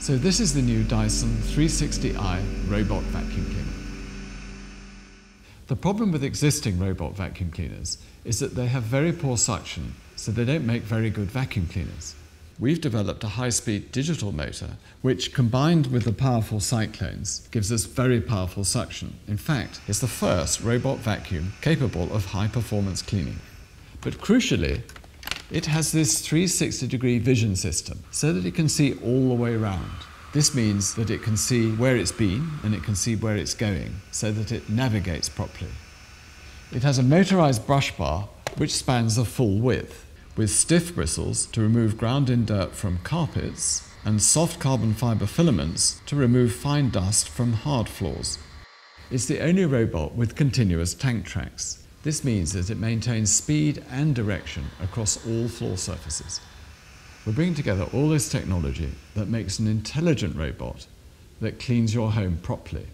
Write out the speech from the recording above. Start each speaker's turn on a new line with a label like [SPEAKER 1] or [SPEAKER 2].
[SPEAKER 1] So this is the new Dyson 360i robot vacuum cleaner. The problem with existing robot vacuum cleaners is that they have very poor suction, so they don't make very good vacuum cleaners. We've developed a high-speed digital motor which, combined with the powerful cyclones, gives us very powerful suction. In fact, it's the first robot vacuum capable of high-performance cleaning. But crucially, it has this 360-degree vision system so that it can see all the way around. This means that it can see where it's been and it can see where it's going so that it navigates properly. It has a motorized brush bar which spans the full width, with stiff bristles to remove ground-in dirt from carpets and soft carbon fiber filaments to remove fine dust from hard floors. It's the only robot with continuous tank tracks. This means that it maintains speed and direction across all floor surfaces. We're bringing together all this technology that makes an intelligent robot that cleans your home properly.